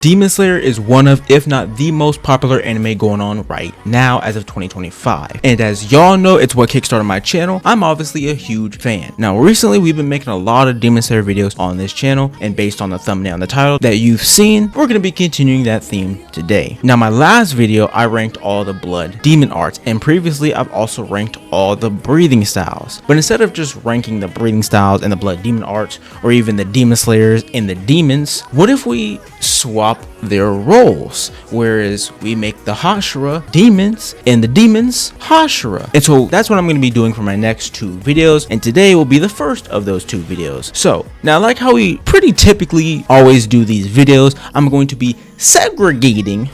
Demon Slayer is one of, if not the most popular anime going on right now as of 2025. And as y'all know, it's what kickstarted my channel. I'm obviously a huge fan. Now, recently we've been making a lot of Demon Slayer videos on this channel, and based on the thumbnail and the title that you've seen, we're going to be continuing that theme today. Now, my last video, I ranked all the blood demon arts, and previously I've also ranked all the breathing styles. But instead of just ranking the breathing styles and the blood demon arts, or even the Demon Slayers and the demons, what if we swap their roles, whereas we make the Hashira demons and the demons Hashira? And so that's what I'm going to be doing for my next two videos, and today will be the first of those two videos. So now, like how we pretty typically always do these videos, I'm going to be segregating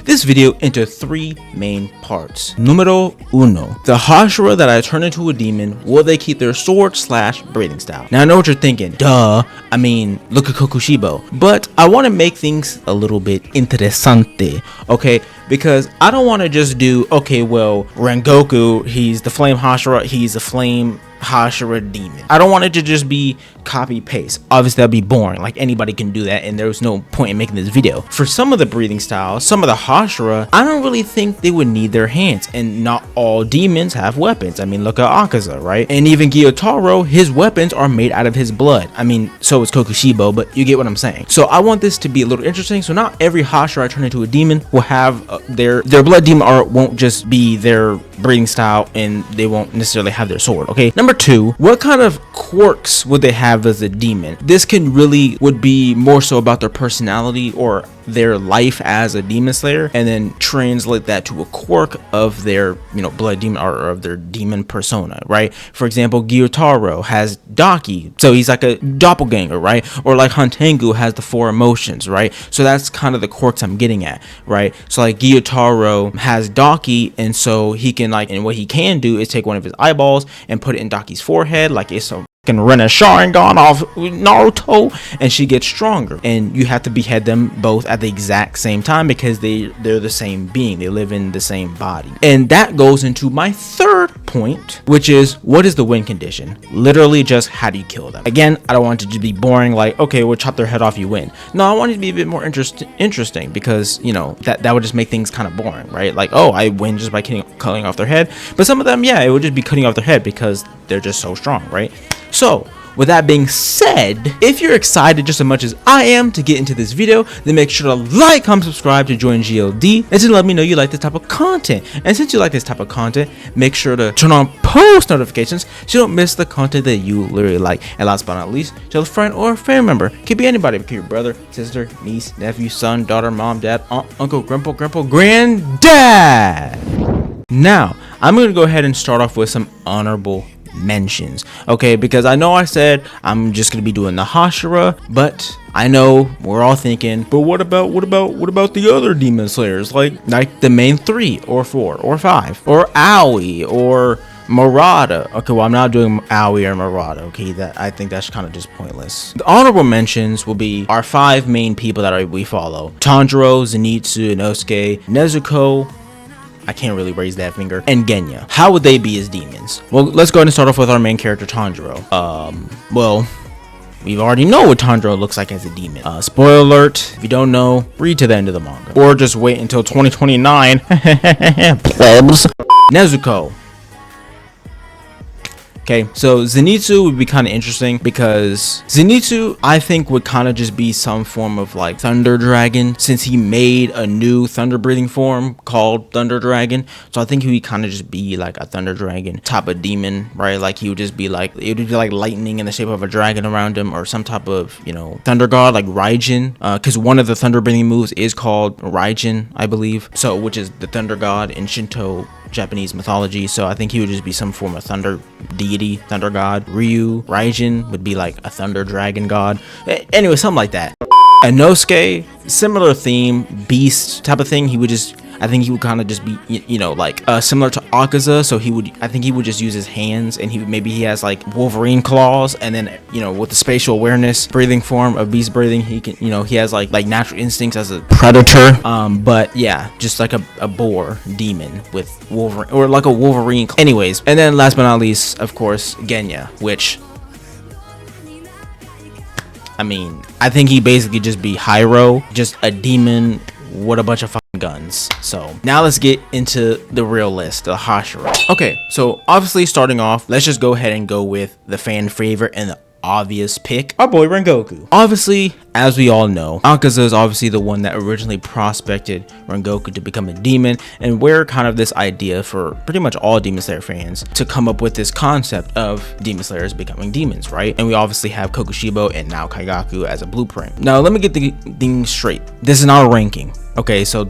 this video into three main parts. Numero uno, the Hashira that I turn into a demon, will they keep their sword / breathing style? Now I know what you're thinking, duh, I mean, look at Kokushibo. But I want to make things a little bit interesante, okay? Because I don't want to just do, okay, well, Rengoku, he's the flame Hashira, he's a flame Hashira demon. I don't want it to just be copy paste. Obviously that'd be boring, like anybody can do that, and there's no point in making this video. For some of the breathing styles, some of the Hashira, I don't really think they would need their hands, and not all demons have weapons. I mean, look at Akaza, right? And even Gyotaro, his weapons are made out of his blood. I mean, so is Kokushibo, but you get what I'm saying. So I want this to be a little interesting. So not every Hashira I turn into a demon will have their blood demon art won't just be their breathing style, and they won't necessarily have their sword. Okay, number two, what kind of quirks would they have as a demon? This would be more so about their personality or their life as a demon slayer, and then translate that to a quirk of their, blood demon art, or of their demon persona, right? For example, Gyotaro has Daki, so he's like a doppelganger, right? Or like Hantengu has the four emotions, right? So that's kind of the quirks I'm getting at, right? So like Gyotaro has Daki, and so he can and what he can do is take one of his eyeballs and put it in Daki's forehead, like it's a can run a Sharingan off Naruto, and she gets stronger. And you have to behead them both at the exact same time because they're the same being. They live in the same body. And that goes into my third point, which is, what is the win condition? Literally just, how do you kill them? Again, I don't want it to be boring, like, okay, we'll chop their head off, you win. No, I want it to be a bit more interesting because, that would just make things kind of boring, right? Like, oh, I win just by cutting off their head. But some of them, yeah, it would just be cutting off their head because they're just so strong, right? So, with that being said, if you're excited just as much as I am to get into this video, then make sure to like, comment, subscribe to join GLD, and to let me know you like this type of content. And since you like this type of content, make sure to turn on post notifications so you don't miss the content that you literally like. And last but not least, tell a friend or a family member. Could be anybody. It could be your brother, sister, niece, nephew, son, daughter, mom, dad, aunt, uncle, grandpa, granddad. Now, I'm going to go ahead and start off with some honorable mentions, okay? Because I know I said I'm just gonna be doing the Hashira, but I know we're all thinking, but what about the other demon slayers, like the main 3 or 4 or 5, or Aoi or Murata? Okay, well, I'm not doing Aoi or Murata, okay? I think that's kind of just pointless. The honorable mentions will be our 5 main people that we follow: Tanjiro, Zenitsu, Inosuke, Nezuko, I can't really raise that finger, and Genya. How would they be as demons? Well, let's go ahead and start off with our main character, Tanjiro. Well, we already know what Tanjiro looks like as a demon. Spoiler alert, if you don't know, read to the end of the manga. Or just wait until 2029. Plebs. Nezuko. Okay, so Zenitsu would be kind of interesting because Zenitsu, I think, would kind of just be some form of like Thunder Dragon, since he made a new thunder breathing form called Thunder Dragon. So I think he would kind of just be like a Thunder Dragon type of demon, right? Like he would just be like, it would be like lightning in the shape of a dragon around him, or some type of, thunder god like Raijin, because one of the thunder breathing moves is called Raijin, I believe. So, which is the thunder god in Shinto Japanese mythology. So I think he would just be some form of thunder deity, thunder god. Raijin would be like a thunder dragon god. Anyway, something like that. Inosuke, similar theme, beast type of thing. I think he would kind of just be, similar to Akaza. So I think he would just use his hands, and he has like Wolverine claws, and then, with the spatial awareness breathing form of beast breathing, he can, he has like natural instincts as a predator. But yeah, just like a boar demon with Wolverine, or like a Wolverine. Anyways, and then last but not least, of course, Genya, which I mean, I think he basically just be Hyro, just a demon with a bunch of fucking guns. So now let's get into the real list, the Hashiras. Okay, so obviously starting off, let's just go ahead and go with the fan favorite and the obvious pick, our boy Rengoku. Obviously, as we all know, Akaza is obviously the one that originally prospected Rengoku to become a demon, and we're kind of this idea for pretty much all Demon Slayer fans to come up with this concept of Demon Slayers becoming demons, right? And we obviously have Kokushibo and now Kaigaku as a blueprint. Now let me get the thing straight. This is not a ranking, okay? So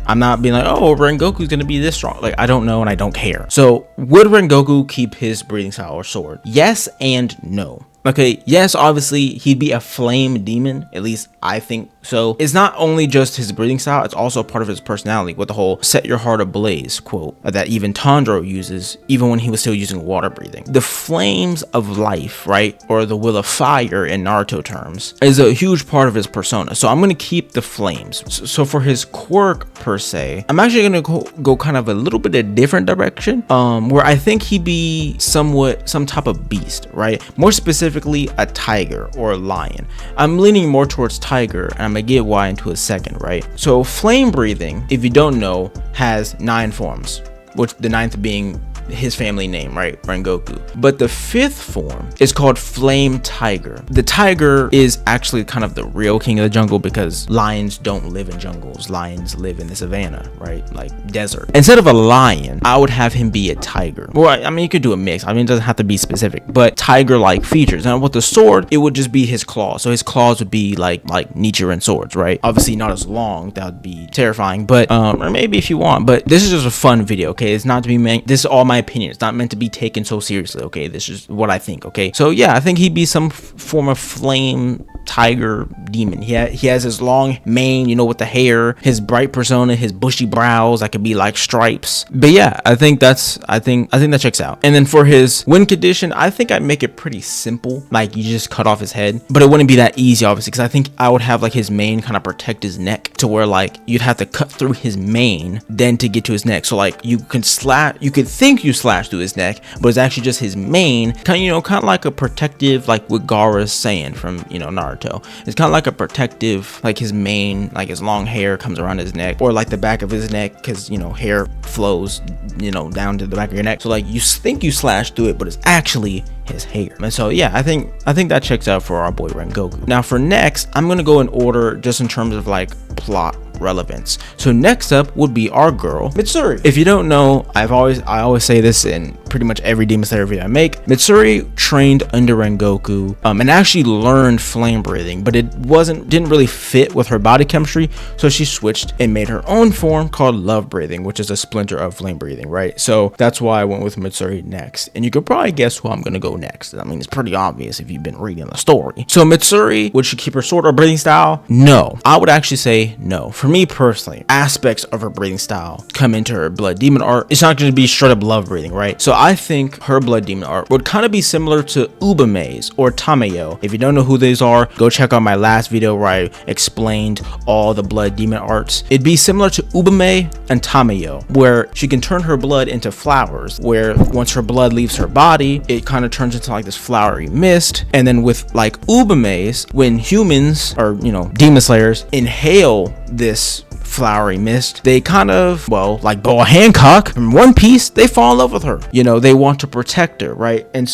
I'm not being like, oh, Rengoku's gonna be this strong. Like, I don't know and I don't care. So would Rengoku keep his breathing style or sword? Yes and no. Okay, yes, obviously he'd be a flame demon, at least I think so. It's not only just his breathing style, it's also part of his personality with the whole set your heart ablaze quote that even Tanjiro uses, even when he was still using water breathing. The flames of life, right, or the will of fire in Naruto terms, is a huge part of his persona. So I'm gonna keep the flames. So for his quirk per se, I'm actually gonna go kind of a little bit of different direction, where I think he'd be somewhat some type of beast, right? More specifically, a tiger or a lion. I'm leaning more towards tiger, and I'm gonna get why into a second, right? So flame breathing, if you don't know, has 9 forms, which the 9th being his family name, right, Rengoku. But the 5th form is called Flame Tiger. The tiger is actually kind of the real king of the jungle because lions don't live in jungles. Lions live in the savannah, right, like desert. Instead of a lion, I would have him be a tiger. Well, I mean, you could do a mix. I mean, it doesn't have to be specific, but tiger-like features. Now with the sword, it would just be his claws. So his claws would be like Nichiren swords, right? Obviously not as long, that would be terrifying, but or maybe if you want, but this is just a fun video, okay? It's not to be meant, this is all my opinion. It's not meant to be taken so seriously, okay? This is what I think, okay? So yeah, I think he'd be some form of flame tiger demon. He has his long mane, you know, with the hair, his bright persona, his bushy brows that could be like stripes. But yeah, I think that checks out. And then for his win condition, I think I'd make it pretty simple. Like, you just cut off his head, but it wouldn't be that easy, obviously, because I think I would have like his mane kind of protect his neck to where like you'd have to cut through his mane then to get to his neck. So like you could think you slash through his neck, but it's actually just his mane, kind of like a protective, like what Gaara's saying from, you know, Naruto. It's kind of like a protective, like his mane, like his long hair comes around his neck, or like the back of his neck, because, you know, hair flows, you know, down to the back of your neck. So like you think you slash through it, but it's actually his hair. And so yeah, I think that checks out for our boy Rengoku. Now for next, I'm gonna go in order just in terms of like plot relevance. So next up would be our girl Mitsuri. If you don't know, I always say this in pretty much every Demon Slayer video I make. Mitsuri trained under Rengoku and actually learned flame breathing, but it didn't really fit with her body chemistry, so she switched and made her own form called love breathing, which is a splinter of flame breathing, right? So that's why I went with Mitsuri next, and you could probably guess who I'm gonna go next. I mean, it's pretty obvious if you've been reading the story. So Mitsuri, would she keep her sword or breathing style? No, I would actually say no. For me personally, aspects of her breathing style come into her blood demon art. It's not going to be straight up love breathing, right? So I think her blood demon art would kind of be similar to Ubame's or Tamayo. If you don't know who these are, go check out my last video where I explained all the blood demon arts. It'd be similar to Ubame and Tamayo, where she can turn her blood into flowers, where once her blood leaves her body, it kind of turns into like this flowery mist. And then with like Ubame's, when humans or, you know, demon slayers inhale this flowery mist, they kind of, well, like Boa Hancock from One Piece, they fall in love with her. You know, they want to protect her, right? And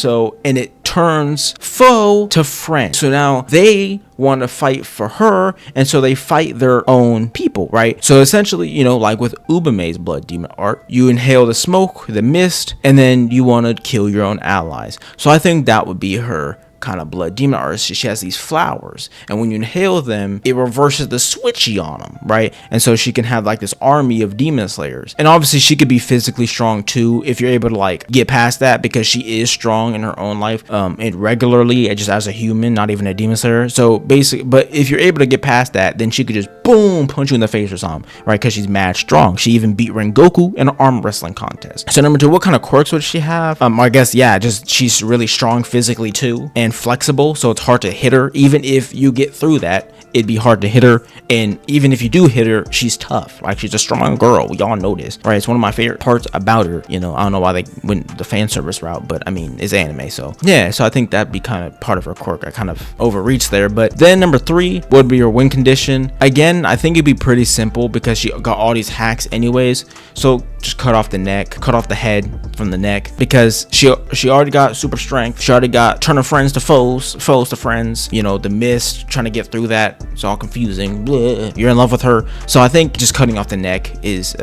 it turns foe to friend. So now they want to fight for her, and so they fight their own people, right? So essentially, you know, like with Ubame's blood demon art, you inhale the smoke, the mist, and then you want to kill your own allies. So I think that would be her kind of blood demon artist. She has these flowers, and when you inhale them, it reverses the switchy on them, right? And so she can have like this army of demon slayers. And obviously she could be physically strong too, if you're able to like get past that, because she is strong in her own life and regularly, just as a human, not even a demon slayer. So basically, but if you're able to get past that, then she could just boom, punch you in the face or something, right? Because she's mad strong. She even beat Rengoku in an arm wrestling contest. So number 2, what kind of quirks would she have? I guess, yeah, just she's really strong physically too, and flexible, so it's hard to hit her. Even if you get through that, it'd be hard to hit her. And even if you do hit her, she's tough. Like, she's a strong girl. We all know this, right? It's one of my favorite parts about her. You know, I don't know why they went the fan service route, but I mean, it's anime, so yeah. So I think that'd be kind of part of her quirk. I kind of overreached there. But then number 3 would be her win condition. Again, I think it'd be pretty simple because she got all these hacks anyways. So just cut off the neck, cut off the head from the neck, because she already got super strength. She already got turn her friends to foes, foes to friends. You know, the mist, trying to get through that. It's all confusing. Blah. You're in love with her. So I think just cutting off the neck is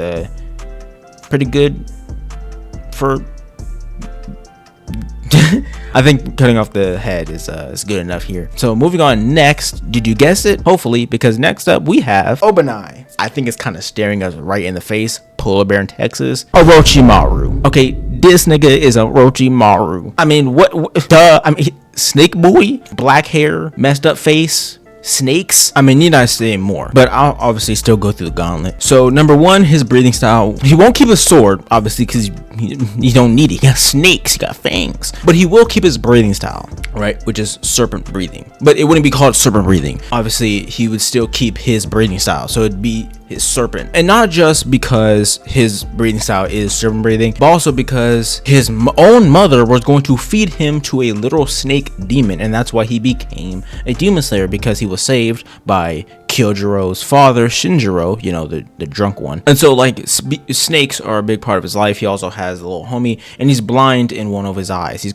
pretty good for I think cutting off the head is good enough here. So moving on next, did you guess it? Hopefully, because next up we have Obanai. I think it's kind of staring us right in the face. Polar bear in Texas. Orochimaru. Okay, this nigga is a Orochimaru. I mean, what duh. I mean, snake buoy, black hair, messed up face, snakes. I mean, need I say more? But I'll obviously still go through the gauntlet. So number 1, his breathing style. He won't keep a sword, obviously, because he don't need it. He got snakes, he got fangs. But he will keep his breathing style, right? Which is serpent breathing. But it wouldn't be called serpent breathing. Obviously, he would still keep his breathing style. So it'd be his serpent. And not just because his breathing style is serpent breathing, but also because his own mother was going to feed him to a literal snake demon. And that's why he became a demon slayer, because he was saved by Kyojiro's father, Shinjiro, you know, the drunk one. And so, like, snakes are a big part of his life. He also has a little homie, and he's blind in one of his eyes.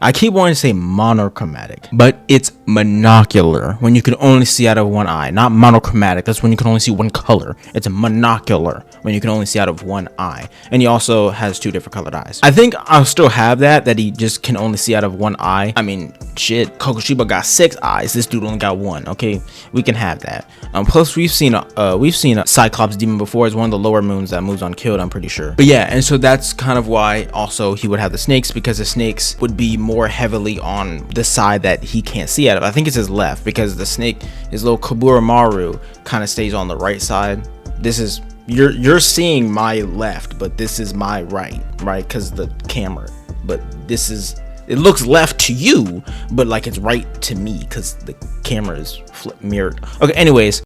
I keep wanting to say monochromatic, but it's monocular, when you can only see out of one eye. Not monochromatic, that's when you can only see one color. It's a monocular, when you can only see out of one eye. And he also has 2 different colored eyes. I think I'll still have that he just can only see out of one eye. I mean, shit, Kokushiba got 6 eyes. This dude only got 1. Okay, we can have that. Plus we've seen a Cyclops demon before. It's one of the lower moons that moves unkilled, I'm pretty sure. But yeah, and so that's kind of why also he would have the snakes, because the snakes would be more heavily on the side that he can't see out of. I think it's his left, because the snake, his little Kaburamaru, kind of stays on the right side. This is you're seeing my left, but this is my right, because the camera. But this is, it looks left to you, but like it's right to me because the camera is mirrored. Okay, anyways.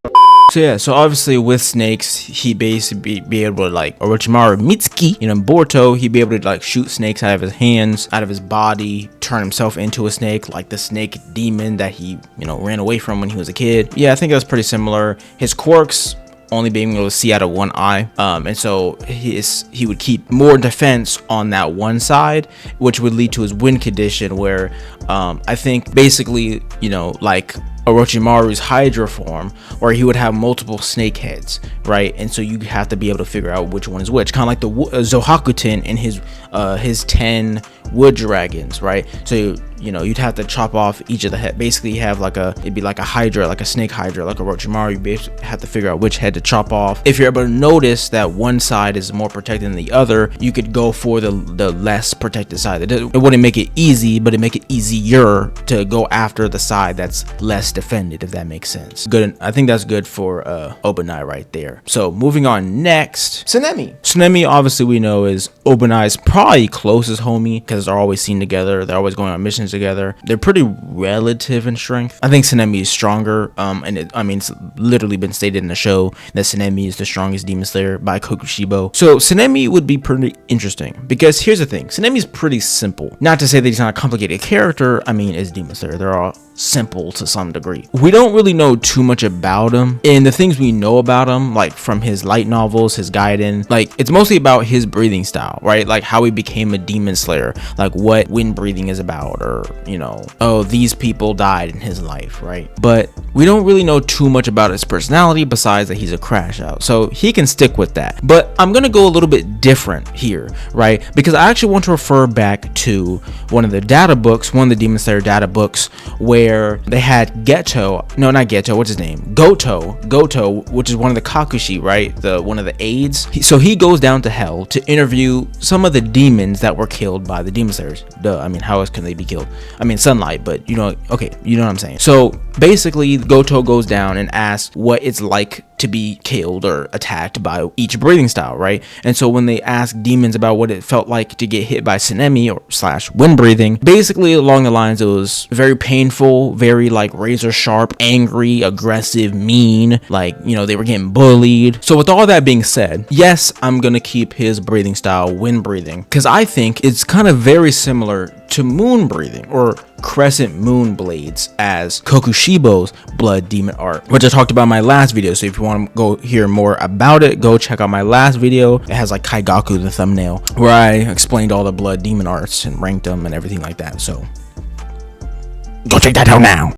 So yeah, so obviously with snakes, he'd basically be able to, like Orochimaru Mitsuki, you know, Boruto, he'd be able to like shoot snakes out of his hands, out of his body, turn himself into a snake, like the snake demon that he, you know, ran away from when he was a kid. Yeah, I think that's pretty similar. His quirks, only being able to see out of one eye, and so he would keep more defense on that one side, which would lead to his win condition, where I think basically, you know, like Orochimaru's Hydra form, where he would have multiple snake heads, right? And so you have to be able to figure out which one is which, kind of like the Zohakuten in his 10 wood dragons, right? So you know, you'd have to chop off each of the head. Basically, you have it'd be like a Hydra, like a snake Hydra, like a Orochimaru. You basically have to figure out which head to chop off. If you're able to notice that one side is more protected than the other, you could go for the less protected side. It wouldn't make it easy, but it make it easier to go after the side that's less defended, if that makes sense. Good. I think that's good for Obanai right there. So moving on next, Tsunemi. Tsunemi, obviously we know, is Obanai's probably closest homie, because they're always seen together. They're always going on missions together. They're pretty relative in strength. I think Tsunemi is stronger, and it's literally been stated in the show that Tsunemi is the strongest demon slayer by Kokushibo. So Tsunemi would be pretty interesting, because here's the thing, Tsunemi is pretty simple. Not to say that he's not a complicated character. I mean, as demon slayer, they're all simple to some degree. We don't really know too much about him, and the things we know about him, like from his light novels, his Gaiden, like it's mostly about his breathing style, right? Like how he became a demon slayer, like what wind breathing is about, or you know, oh, these people died in his life, right? But we don't really know too much about his personality besides that he's a crash out, so he can stick with that. But I'm gonna go a little bit different here, right? Because I actually want to refer back to one of the data books, one of the demon slayer data books, where they had what's his name? Goto, which is one of the Kakushi, right? One of the aides. So he goes down to hell to interview some of the demons that were killed by the demon slayers. Duh, I mean, how else can they be killed? I mean, sunlight, but you know, okay, you know what I'm saying. So basically, Goto goes down and asks what it's like to be killed or attacked by each breathing style, right? And so when they ask demons about what it felt like to get hit by Tsunemi or / wind breathing, basically along the lines, it was very painful, people, very like razor sharp, angry, aggressive, mean, like, you know, they were getting bullied. So with all that being said, yes, I'm gonna keep his breathing style, wind breathing, because I think it's kind of very similar to moon breathing or crescent moon blades as Kokushibo's blood demon art, which I talked about in my last video. So if you want to go hear more about it, go check out my last video. It has like Kaigaku in the thumbnail, where I explained all the blood demon arts and ranked them and everything like that. So go check that out now.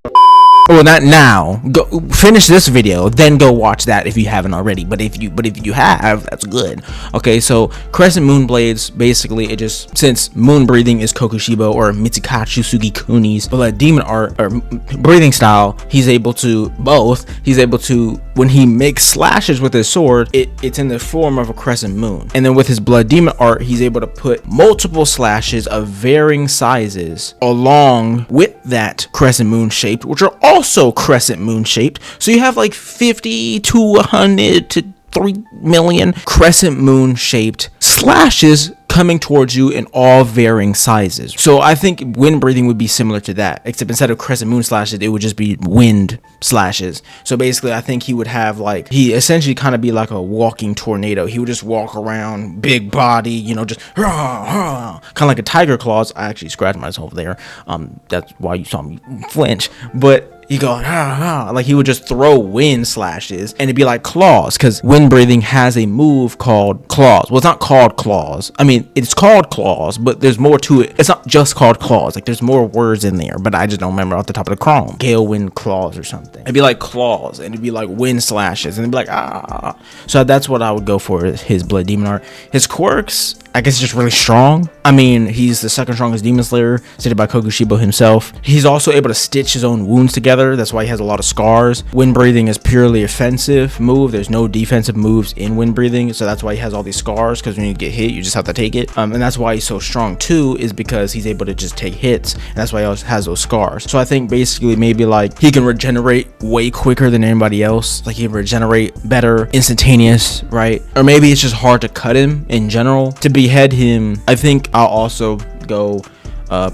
Well, not now. Go finish this video, then go watch that if you haven't already. But if you have, that's good. Okay, so crescent moon blades, basically, it just, since moon breathing is Kokushibo or Mitsukachu Sugikuni's blood demon art or breathing style, he's able to both. He's able to, when he makes slashes with his sword, it's in the form of a crescent moon. And then with his blood demon art, he's able to put multiple slashes of varying sizes along with that crescent moon shaped, which are also crescent moon shaped. So you have like 50 to 100 to 3 million crescent moon shaped slashes coming towards you in all varying sizes. So I think wind breathing would be similar to that, except instead of crescent moon slashes, it would just be wind slashes. So basically, I think he would have like, he essentially kind of be like a walking tornado. He would just walk around, big body, you know, just kind of like a tiger claws. I actually scratched myself there. That's why you saw me flinch. But he go like he would just throw wind slashes, and it'd be like claws, because wind breathing has a move called claws. Well, it's not called claws. I mean, it's called claws, but there's more to it. It's not just called claws. Like, there's more words in there, but I just don't remember off the top of the chrome. Gale wind claws or something. It'd be like claws, and it'd be like wind slashes, and it'd be like ah. So that's what I would go for, his blood demon art. His quirks, I guess, just really strong. I mean, he's the second strongest demon slayer, stated by Kokushibo himself. He's also able to stitch his own wounds together. That's why he has a lot of scars. Wind breathing is purely offensive move. There's no defensive moves in wind breathing, so that's why he has all these scars, because when you get hit, you just have to take it. And that's why he's so strong too, is because he's able to just take hits, and that's why he also has those scars. So I think basically maybe like he can regenerate way quicker than anybody else. Like, he can regenerate better, instantaneous, right? Or maybe it's just hard to cut him in general. To behead him, I think I'll also go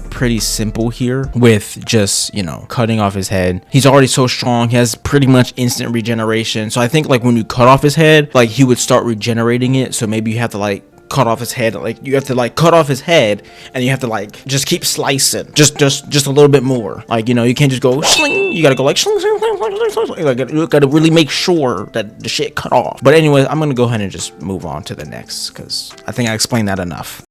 pretty simple here with just, you know, cutting off his head. He's already so strong. He has pretty much instant regeneration. So I think like when you cut off his head, like he would start regenerating it. So maybe you have to like cut off his head, like you have to like cut off his head, and you have to like just keep slicing just a little bit more. Like, you know, you can't just go sling. You gotta go like sling, sling, sling, sling, sling, sling. Like, you gotta really make sure that the shit cut off. But anyways, I'm gonna go ahead and just move on to the next, because I think I explained that enough.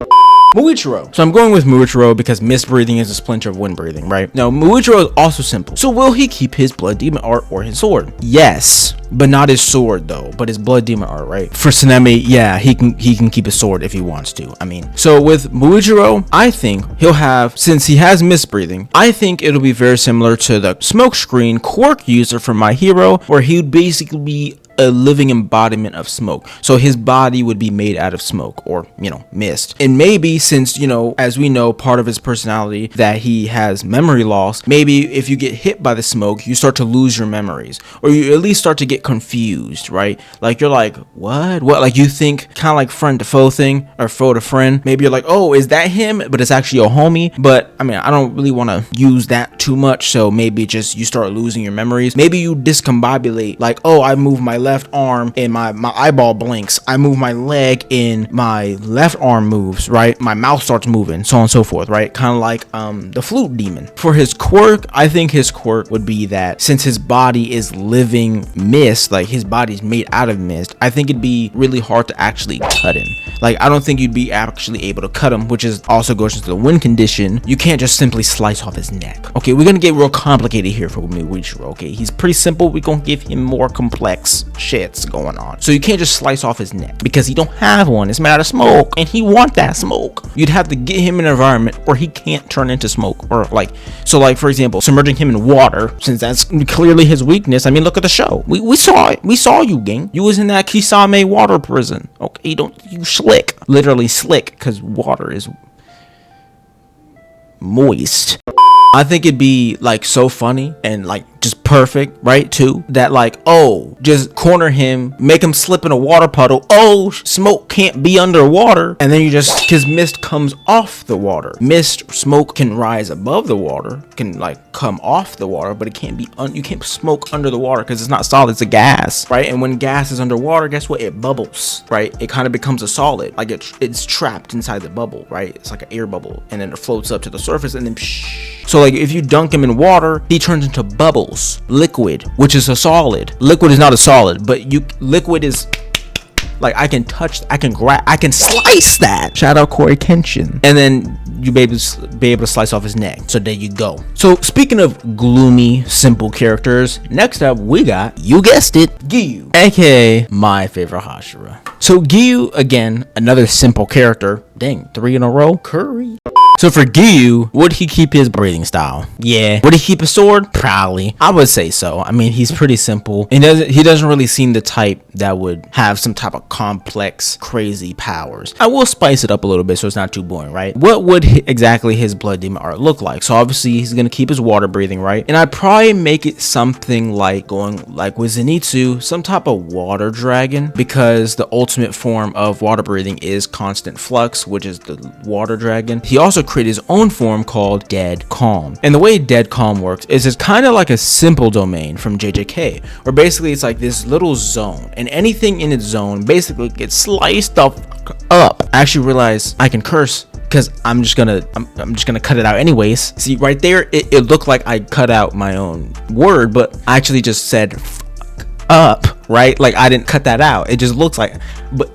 Muichiro. So I'm going with Muichiro because mist breathing is a splinter of wind breathing, right? Now, Muichiro is also simple. So will he keep his blood demon art or his sword? Yes, but not his sword though, but his blood demon art, right? For Tsunemi, yeah, he can keep his sword if he wants to. I mean, so with Muichiro, I think he'll have, since he has mist breathing, I think it'll be very similar to the smokescreen quirk user from My Hero, where he would basically be a living embodiment of smoke. So his body would be made out of smoke, or, you know, mist. And maybe, since, you know, as we know, part of his personality that he has memory loss, maybe if you get hit by the smoke, you start to lose your memories, or you at least start to get confused, right? Like, you're like, what, like you think kind of like friend to foe thing, or foe to friend. Maybe you're like, oh, is that him? But it's actually your homie. But I mean, I don't really want to use that too much, so maybe just you start losing your memories. Maybe you discombobulate, like, oh, I move my left arm and my eyeball blinks. I move my leg and my left arm moves, right? My mouth starts moving, so on and so forth, right? Kind of like the flute demon. For his quirk, I think his quirk would be that since his body is living mist, like his body's made out of mist, I think it'd be really hard to actually cut him. Like, I don't think you'd be actually able to cut him, which is also goes into the wind condition. You can't just simply slice off his neck. Okay, we're gonna get real complicated here for Muichiro. Okay, he's pretty simple. We're gonna give him more complex shits going on. So you can't just slice off his neck because he don't have one. It's made out of smoke, and he want that smoke. You'd have to get him in an environment where he can't turn into smoke, or like, so like for example, submerging him in water, since that's clearly his weakness. I mean, look at the show. We saw it. We saw you, gang. You was in that Kisame water prison. Okay, you slick, literally slick, because water is moist. I think it'd be like so funny and like just perfect, right? Too, that like, oh, just corner him, make him slip in a water puddle. Oh, smoke can't be underwater. And then you just, because mist comes off the water. Mist, smoke can rise above the water, can like come off the water, but it can't be, you can't smoke under the water because it's not solid, it's a gas, right? And when gas is underwater, guess what? It bubbles, right? It kind of becomes a solid, like it's trapped inside the bubble, right? It's like an air bubble, and then it floats up to the surface, and then so like if you dunk him in water, he turns into bubbles, liquid, which is a solid. Liquid is not a solid, but liquid is like, I can touch, I can grab, I can slice that. Shout out Corey Kenshin. And then you be able to slice off his neck. So there you go. So speaking of gloomy, simple characters, next up we got, you guessed it, Giyu, aka my favorite Hashira. So Giyu, again, another simple character. Dang, 3 in a row. Curry. So for Giyu, would he keep his breathing style? Yeah. Would he keep his sword? Probably. I would say so. I mean, he's pretty simple. He doesn't really seem the type that would have some type of complex, crazy powers. I will spice it up a little bit so it's not too boring, right? What would exactly his blood demon art look like? So obviously he's gonna keep his water breathing, right? And I'd probably make it something like going like with Zenitsu, some type of water dragon, because the ultimate form of water breathing is constant flux, which is the water dragon. He also created his own form called Dead Calm. And the way Dead Calm works is it's kind of like a simple domain from JJK, where basically it's like this little zone, and anything in its zone basically gets sliced up. I actually realized I can curse because I'm just gonna cut it out anyways. See right there, it looked like I cut out my own word, but I actually just said up, right? Like I didn't cut that out. It just looks like, but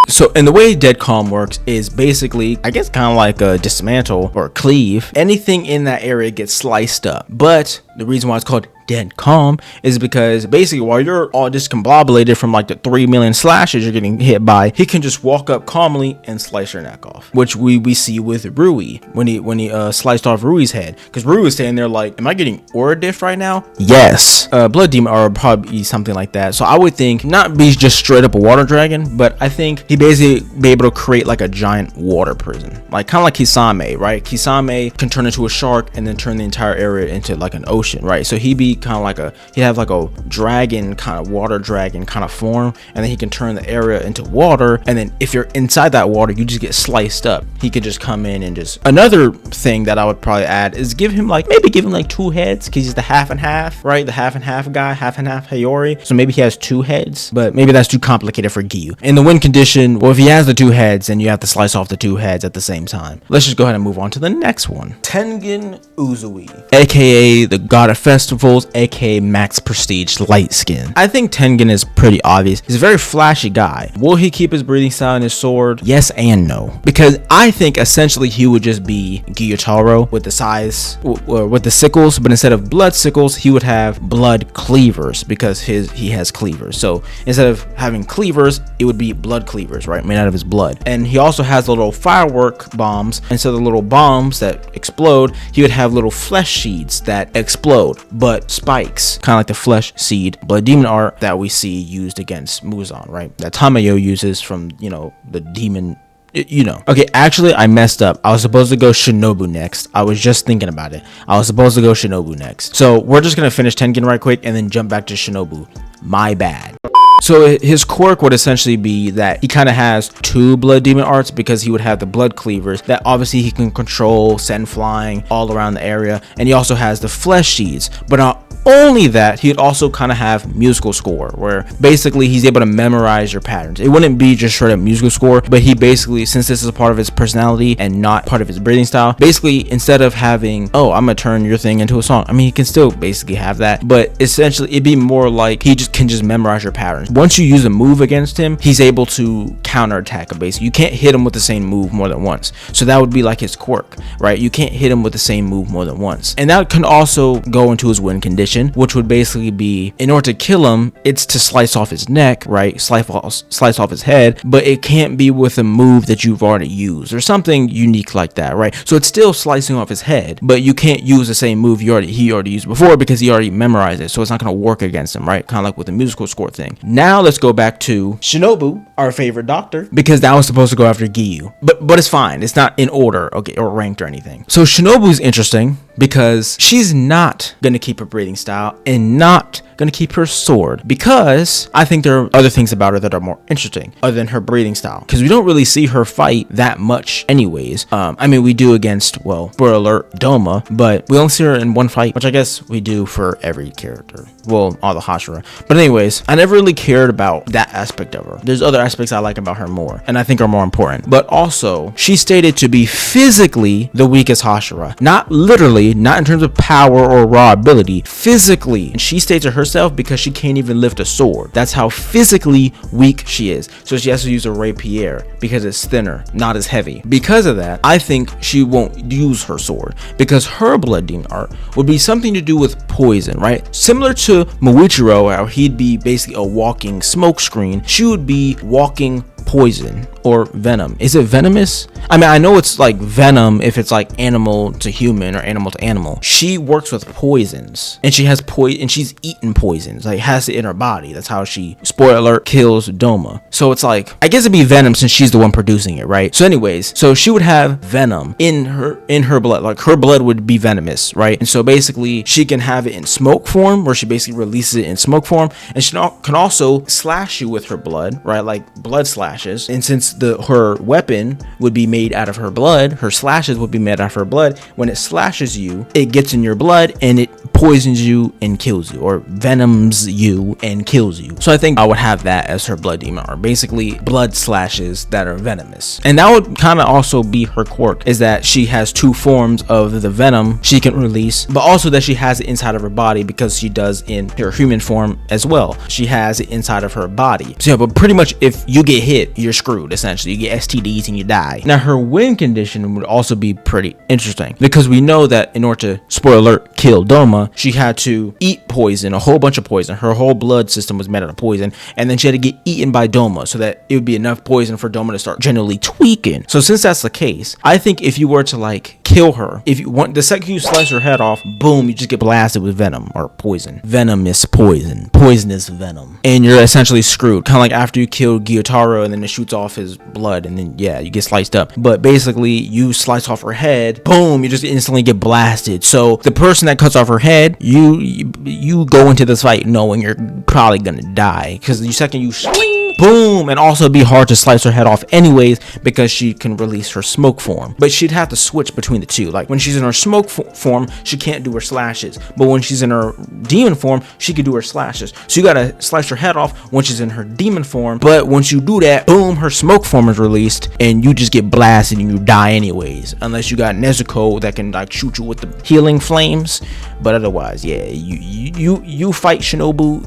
so, and the way Dead Calm works is basically, I guess, kind of like a dismantle or cleave. Anything in that area gets sliced up. But the reason why it's called Dead Calm is because basically while you're all discombobulated from like the 3 million slashes you're getting hit by, he can just walk up calmly and slice your neck off, which we see with Rui when he sliced off Rui's head, because Rui was standing there like, am I getting aura diff right now? Yes. Blood demon aura would probably be something like that. So I would think not be just straight up a water dragon, but I think he basically be able to create like a giant water prison, like kind of like Kisame, right? Kisame can turn into a shark and then turn the entire area into like an ocean, right? So he'd be kind of like he'd have like a dragon, kind of water dragon kind of form, and then he can turn the area into water, and then if you're inside that water, you just get sliced up. He could just come in and just, another thing that I would probably add is give him like 2 heads, because he's the half and half, right? The half and half guy, half and half Hayori, so maybe he has 2 heads, but maybe that's too complicated for Giyu. In the win condition, well, if he has the 2 heads, then you have to slice off the 2 heads at the same time. Let's just go ahead and move on to the next one. Tengen Uzui, aka the god of festivals, aka max prestige light skin. I think Tengen is pretty obvious. He's a very flashy guy. Will he keep his breathing style and his sword? Yes and no, because I think essentially he would just be Gyutaro with the size, with the sickles, but instead of blood sickles, he would have blood cleavers, because he has cleavers. So instead of having cleavers, it would be blood cleavers, right, made out of his blood. And he also has little firework bombs. Instead of the little bombs that explode, he would have little flesh seeds that explode, but spikes, kind of like the flesh seed blood demon art that we see used against Muzan, right? That Tamayo uses from, you know, the demon, you know. Okay, actually I messed up. I was supposed to go Shinobu next. I was just thinking about it. I was supposed to go Shinobu next. So we're just gonna finish Tengen right quick and then jump back to Shinobu. My bad. So his quirk would essentially be that he kind of has 2 blood demon arts, because he would have the blood cleavers that obviously he can control, send flying all around the area, and he also has the flesh seeds. But not only that, he'd also kind of have musical score, where basically he's able to memorize your patterns. It wouldn't be just straight up musical score, but he basically, since this is a part of his personality and not part of his breathing style, basically instead of having, oh, I'm gonna turn your thing into a song, I mean, he can still basically have that, but essentially it'd be more like he just can memorize your patterns. Once you use a move against him, he's able to counterattack it. Basically, you can't hit him with the same move more than once. So that would be like his quirk, right? You can't hit him with the same move more than once. And that can also go into his win condition, which would basically be, in order to kill him, it's to slice off his neck, right? Slice off his head, but it can't be with a move that you've already used or something unique like that, right? So it's still slicing off his head, but you can't use the same move he already used before, because he already memorized it. So it's not going to work against him, right? Kind of like with the musical score thing. Now let's go back to Shinobu, our favorite doctor, because that was supposed to go after Giyu, but it's fine. It's not in order, okay, or ranked or anything. So Shinobu's interesting because she's not gonna keep her breathing style and not gonna keep her sword, because I think there are other things about her that are more interesting other than her breathing style, because we don't really see her fight that much anyways. I mean, we do against, well, spoiler alert, Doma, but we only see her in one fight, which I guess we do for every character, well, all the Hashira. But anyways, I never really cared about that aspect of her. There's other aspects I like about her more and I think are more important. But also, she's stated to be physically the weakest Hashira, not literally, not in terms of power or raw ability, physically. And she states it herself because she can't even lift a sword. That's how physically weak she is. So she has to use a rapier because it's thinner, not as heavy. Because of that, I think she won't use her sword, because her blood demon art would be something to do with poison, right? Similar to Muichiro, how he'd be basically a walking smoke screen, she would be walking poison or venom. Is it venomous? I mean, I know it's like venom if it's like animal to human or animal to animal. She works with poisons, and she has and she's eaten poisons, like has it in her body. That's how she, spoiler alert, kills Doma. So it's like, I guess it'd be venom since she's the one producing it, right? So anyways, so she would have venom in her blood, like her blood would be venomous, right? And so basically she can have it in smoke form, where she basically releases it in smoke form, and she can also slash you with her blood, right? Like blood slashes. And since her weapon would be made out of her blood, her slashes would be made out of her blood. When it slashes you, it gets in your blood and it poisons you and kills you, or venoms you and kills you. So I think I would have that as her blood demon, or basically blood slashes that are venomous. And that would kind of also be her quirk, is that she has two forms of the venom she can release, but also that she has it inside of her body, because she does in her human form as well. She has it inside of her body. So yeah, but pretty much if you get hit, you're screwed. Essentially, you get STDs and you die. Now, her win condition would also be pretty interesting, because we know that in order to, spoiler alert, kill Doma, she had to eat poison, a whole bunch of poison. Her whole blood system was made out of poison, and then she had to get eaten by Doma so that it would be enough poison for Doma to start generally tweaking. So since that's the case, I think if you were to like kill her, if you want, the second you slice her head off, boom, you just get blasted with venom or poison. Venom is poison. Poison is venom. And you're essentially screwed. Kind of like after you kill Gyotaro and then it shoots off his blood, and then yeah, you get sliced up. But basically you slice off her head, boom, you just instantly get blasted. So the person that cuts off her head, you go into this fight knowing you're probably gonna die, because the second you swing, boom, and also it'd be hard to slice her head off anyways, because she can release her smoke form. But she'd have to switch between the two. Like when she's in her smoke form, she can't do her slashes, but when she's in her demon form, she can do her slashes. So you gotta slice her head off when she's in her demon form, but once you do that, boom, her smoke form is released and you just get blasted and you die anyways, unless you got Nezuko that can like shoot you with the healing flames. But otherwise, yeah, you fight Shinobu,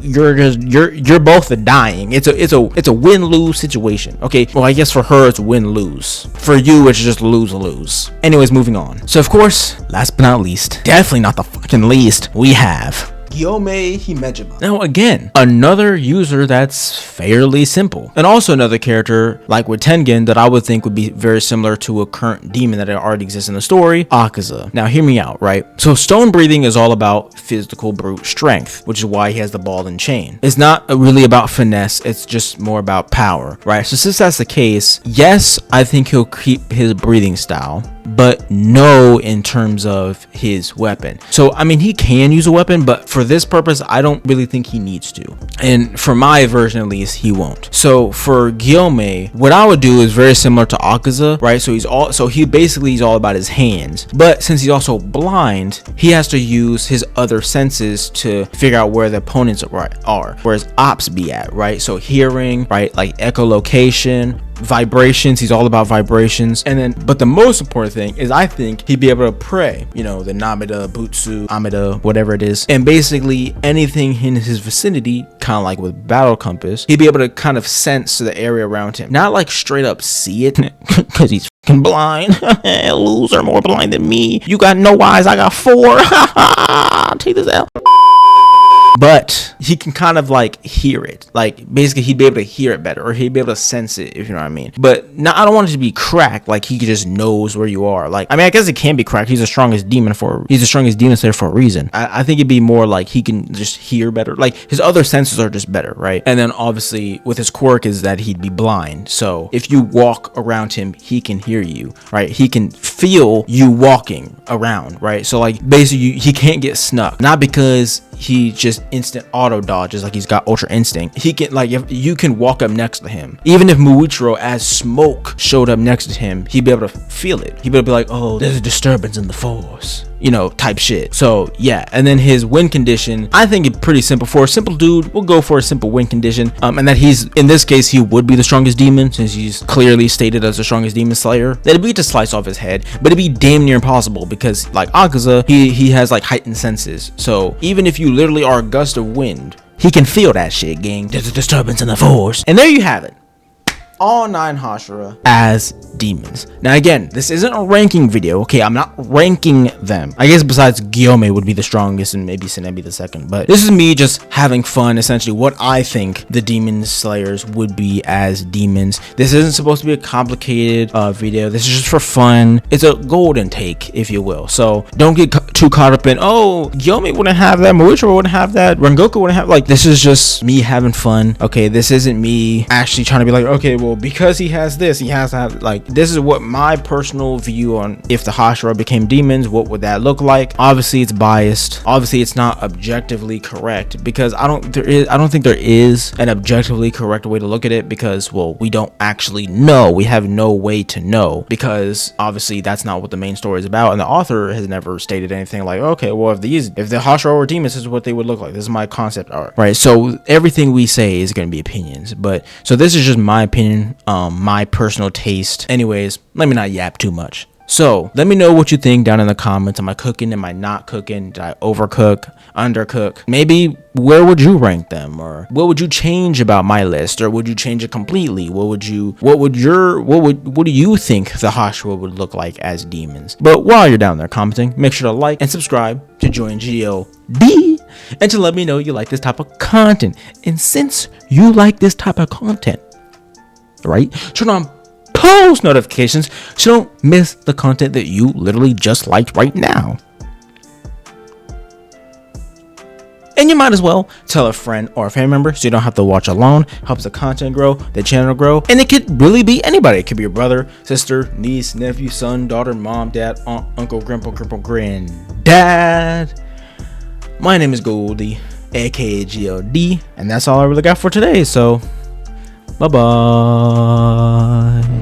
you're both dying. It's a win-lose situation. Okay, well, I guess for her it's win-lose. For you, it's just lose-lose. Anyways, moving on. So of course, last but not least, definitely not the fucking least, we have Gyome Himejima. Now again, another user that's fairly simple, and also another character like with Tengen that I would think would be very similar to a current demon that already exists in the story, Akaza. Now hear me out, right? So stone breathing is all about physical brute strength, which is why he has the ball and chain. It's not really about finesse, it's just more about power, right? So since that's the case, yes, I think he'll keep his breathing style, but no in terms of his weapon. So I mean, he can use a weapon, but for this purpose I don't really think he needs to, and for my version at least, he won't. So for Gyome, what I would do is very similar to Akaza, right? So he's all about his hands, but since he's also blind, he has to use his other senses to figure out where the opponents are, whereas Ops be at, right? So hearing, right, like echolocation, vibrations, he's all about vibrations. And then, but the most important thing is I think he'd be able to pray, you know, the Namida, Butsu, Amida, whatever it is, and basically anything in his vicinity, kind of like with Battle Compass, he'd be able to kind of sense the area around him, not like straight up see it because he's fucking blind. Loser, more blind than me. You got no eyes, I got 4. Take this out. but he can kind of like hear it. Like basically he'd be able to hear it better, or he'd be able to sense it, if you know what I mean. But now I don't want it to be cracked, like he just knows where you are. Like, I mean, I guess it can be cracked. He's the strongest demon slayer for a reason. I think it'd be more like he can just hear better. Like his other senses are just better, right? And then obviously with his quirk is that he'd be blind. So if you walk around him, he can hear you, right? He can feel you walking around, right? So like basically he can't get snuck, not because he just instant auto dodges, like he's got ultra instinct. He can, like, if you can walk up next to him, even if Muichiro as smoke showed up next to him, he'd be able to feel it. He'd be able to be like, oh, there's a disturbance in the force, you know, type shit. So yeah, and then his win condition, I think it's pretty simple. For a simple dude, we'll go for a simple win condition, and that he's, in this case, he would be the strongest demon, since he's clearly stated as the strongest demon slayer. That'd be to slice off his head, but it'd be damn near impossible, because like Akaza, he has like heightened senses. So even if you literally are a gust of wind, he can feel that shit, gang. There's a disturbance in the force. And there you have it. All 9 Hashira as demons. Now again, this isn't a ranking video, okay? I'm not ranking them. I guess besides Gyome would be the strongest and maybe Senebi the second, but this is me just having fun, essentially what I think the demon slayers would be as demons. This isn't supposed to be a complicated video. This is just for fun. It's a golden take, if you will. So don't get too caught up in, oh, Gyome wouldn't have that, Muichiro wouldn't have that, Rengoku wouldn't have, like, this is just me having fun, okay? This isn't me actually trying to be like, okay, well, because he has this, he has to have, like, this is what my personal view on if the Hashira became demons, what would that look like. Obviously it's biased, obviously it's not objectively correct, because I don't think there is an objectively correct way to look at it, because, well, we don't actually know. We have no way to know, because obviously that's not what the main story is about, and the author has never stated anything like, okay, well, if the Hashira were demons, this is what they would look like. This is my concept art, right? So everything we say is going to be opinions, but so this is just my opinion, my personal taste. Anyways, let me not yap too much. So let me know what you think down in the comments. Am I cooking? Am I not cooking? Did I overcook, undercook? Maybe where would you rank them, or what would you change about my list, or would you change it completely? What do you think the Hashira would look like as demons? But while you're down there commenting, make sure to like and subscribe to join GOD, and to let me know you like this type of content. And since you like this type of content, right, turn on post notifications so you don't miss the content that you literally just liked right now. And you might as well tell a friend or a family member so you don't have to watch alone. Helps the content grow, the channel grow, and it could really be anybody. It could be your brother, sister, niece, nephew, son, daughter, mom, dad, aunt, uncle, grandpa, granddad. My name is Goldie, aka GLD, and that's all I really got for today. So bye bye.